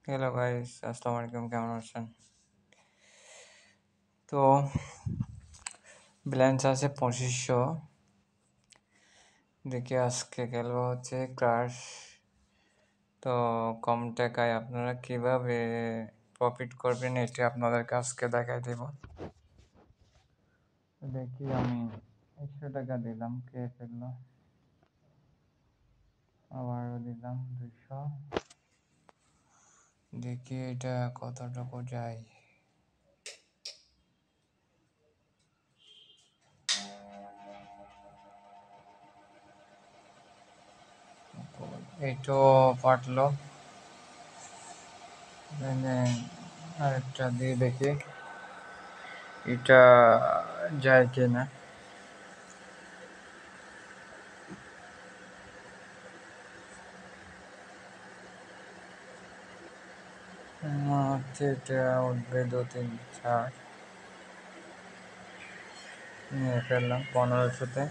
Hello guys, আসসালামু আলাইকুম। কেমন আছেন? তো ব্যালেন্স আছে 2500। দেখি আজকে খেলবো হচ্ছে ক্রাশ। তো কম টাকায় আপনারা কিভাবে প্রফিট করবেন এটি আপনাদেরকে আজকে দেখাই দেব। দেখি আমি 100 টাকা দিলাম, কে ফেললো? আবারও দিলাম 200। দেখি এটা কতটুকু যায়। এইটাও পাটলো। আরেকটা দিয়ে দেখি এটা যায় কিনা। হচ্ছে এটা উঠবে 2 3 4 নিয়ে ফেললাম 1500-তে।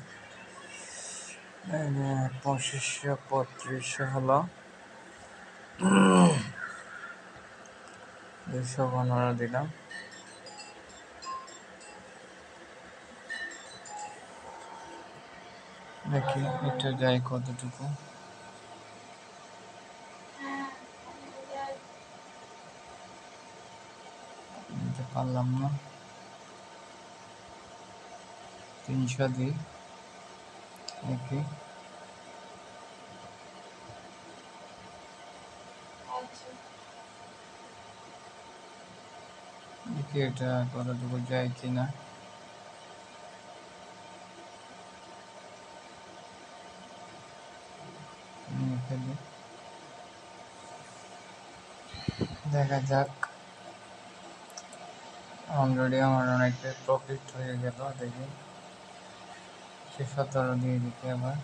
2500 3500 হলো 215 দিলাম। দেখি এটা যায় কতটুকু। নিতে পারলাম না। 300 দিই, দেখি দেখি এটা কতটুকু যায় কিনা। নিয়ে ফেলি, দেখা যাক। অলরেডি আমার অনেকটা প্রফিট হয়ে গেল। দেখি 17 দিয়ে দিতে আবার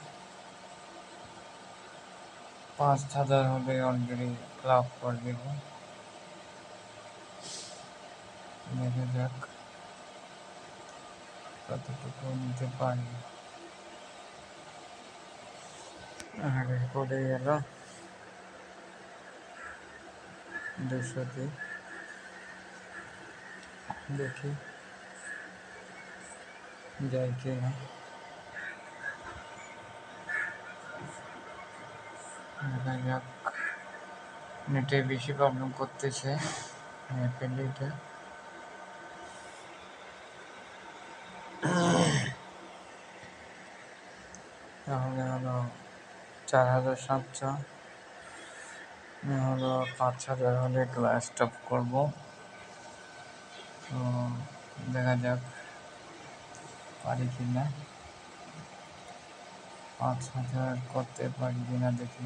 5000 হলে অলরেডি লাভ করে দেব। দেখা যাক কতটুকু নিতে পারি। আরে পড়ে গেল 200-তে। দেখি যায় কি না। দেখা যাক। নেটে বেশি প্রবলেম করতেছে। পেলে এটা তাহলে হলো 4700, হলো 5000 হলে ক্লাস স্টপ করবো। তো দেখা যাক পারি কি না। 5000 করতে পারি কিনা দেখি।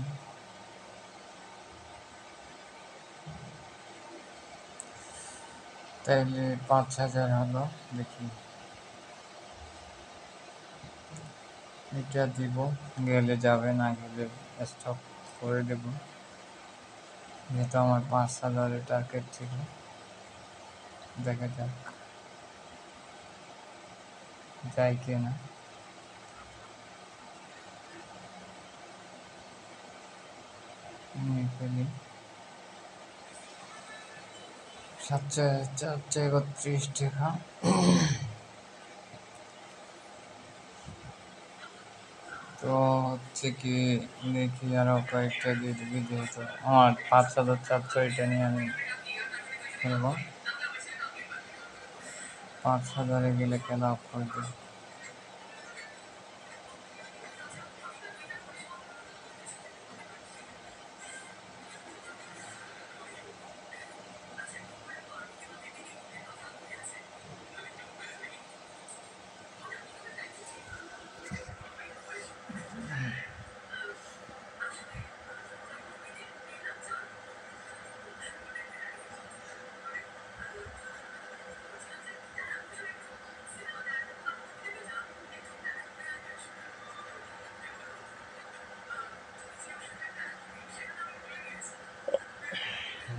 তাইলে 5000 হলো, দেখি এটা দিব। গেলে যাবে, না গেলে স্টপ করে দেব। যেহেতু আমার 5000 টার্গেট ছিল। দেখা যাক যায় কি না। নিয়ে ফেলি 7431 টাকা। তো হচ্ছে কি, দেখি আরো কয়েকটা দিয়ে দিবি, যেহেতু আমার 5400 এটা নিয়ে আমি খেলবো। 5000-এ গেলে খেলা অফ করে দেবো।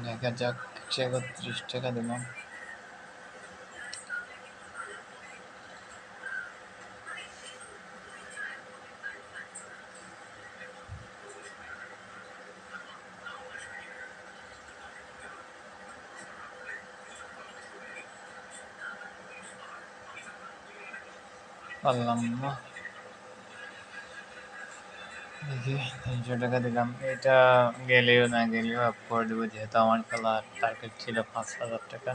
দেখা যাক। 131 টাকা দিলাম। পারলাম না। দেখি 300 টাকা দিলাম, এটা গেলেও না গেলেও আপ করে দেবো, যেহেতু আমার খেলার টার্গেট ছিল 5,000 টাকা।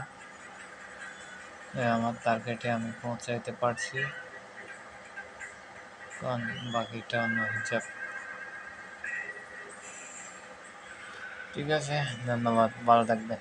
আমার টার্গেটে আমি পৌঁছাইতে পারছি, কারণ বাকিটা অন্য হিসাব। ঠিক আছে, ধন্যবাদ, ভালো থাকবেন।